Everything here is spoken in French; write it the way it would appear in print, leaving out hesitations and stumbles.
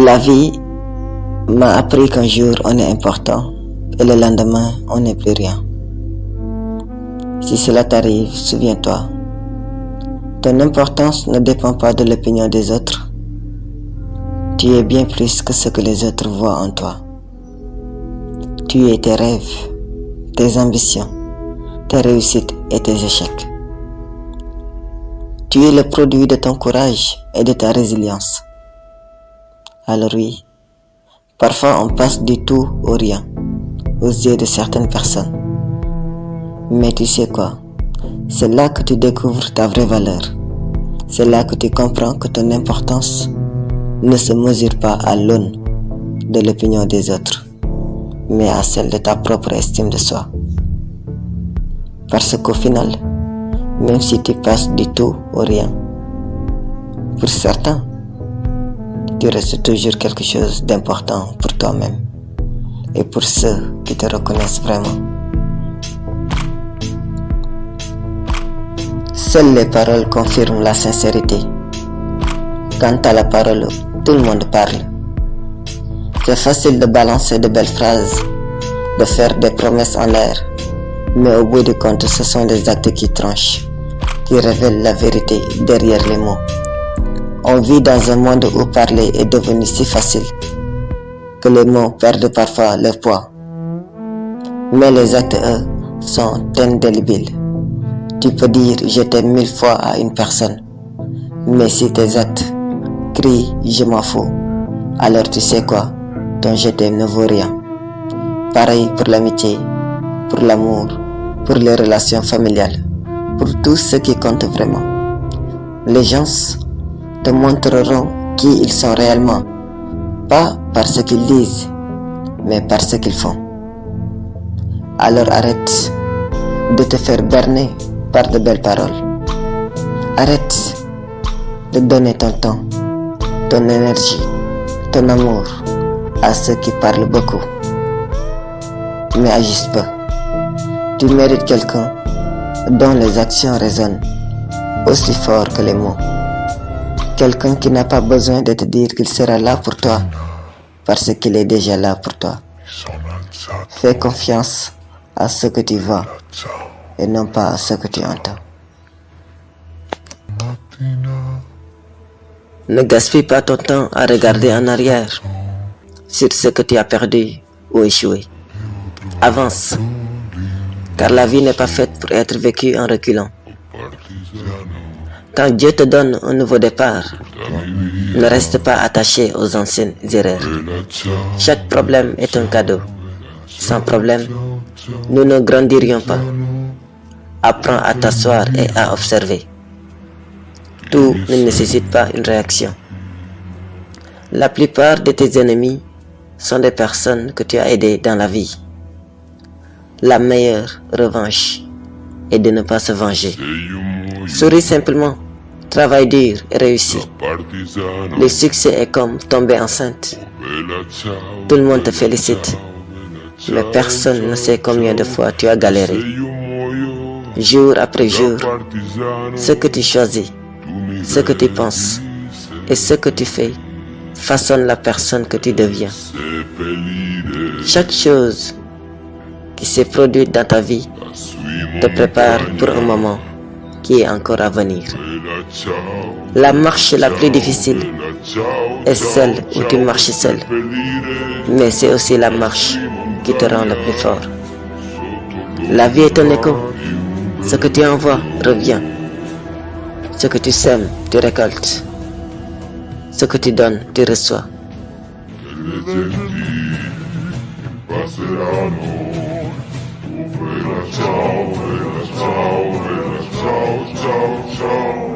La vie m'a appris qu'un jour on est important et le lendemain on n'est plus rien. Si cela t'arrive, souviens-toi, ton importance ne dépend pas de l'opinion des autres. Tu es bien plus que ce que les autres voient en toi. Tu es tes rêves, tes ambitions, tes réussites et tes échecs. Tu es le produit de ton courage et de ta résilience. Alors oui, parfois on passe du tout au rien, aux yeux de certaines personnes. Mais tu sais quoi? C'est là que tu découvres ta vraie valeur. C'est là que tu comprends que ton importance ne se mesure pas à l'aune de l'opinion des autres, mais à celle de ta propre estime de soi. Parce qu'au final, même si tu passes du tout au rien, pour certains, tu restes toujours quelque chose d'important pour toi-même et pour ceux qui te reconnaissent vraiment. Seules les paroles confirment la sincérité. Quant à la parole, tout le monde parle. C'est facile de balancer de belles phrases, de faire des promesses en l'air, mais au bout du compte, ce sont les actes qui tranchent, qui révèlent la vérité derrière les mots. On vit dans un monde où parler est devenu si facile que les mots perdent parfois leur poids. Mais les actes, eux, sont indélébiles. Tu peux dire « je t'aime 1000 fois » à une personne, mais si tes actes crient « je m'en fous », alors tu sais quoi, ton « je t'aime » ne vaut rien. Pareil pour l'amitié, pour l'amour, pour les relations familiales, pour tout ce qui compte vraiment. Les gens te montreront qui ils sont réellement, pas par ce qu'ils disent, mais par ce qu'ils font. Alors arrête de te faire berner par de belles paroles. Arrête de donner ton temps, ton énergie, ton amour à ceux qui parlent beaucoup, mais agissent peu. Tu mérites quelqu'un dont les actions résonnent aussi fort que les mots. Quelqu'un qui n'a pas besoin de te dire qu'il sera là pour toi, parce qu'il est déjà là pour toi. Fais confiance à ce que tu vois et non pas à ce que tu entends. Ne gaspille pas ton temps à regarder en arrière sur ce que tu as perdu ou échoué. Avance, car la vie n'est pas faite pour être vécue en reculant. Quand Dieu te donne un nouveau départ, ne reste pas attaché aux anciennes erreurs. Chaque problème est un cadeau. Sans problème, nous ne grandirions pas. Apprends à t'asseoir et à observer. Tout ne nécessite pas une réaction. La plupart de tes ennemis sont des personnes que tu as aidées dans la vie. La meilleure revanche est de ne pas se venger. Souris simplement, travaille dur et réussis. Le succès est comme tomber enceinte. Tout le monde te félicite, mais personne ne sait combien de fois tu as galéré. Jour après jour, ce que tu choisis, ce que tu penses et ce que tu fais façonne la personne que tu deviens. Chaque chose qui s'est produite dans ta vie te prépare pour un moment qui est encore à venir. La marche la plus difficile est celle où tu marches seul, mais c'est aussi la marche qui te rend le plus fort. La vie est un écho. Ce que tu envoies revient. Ce que tu sèmes, tu récoltes. Ce que tu donnes, tu reçois. Ciao, ciao, ciao, ciao, ciao.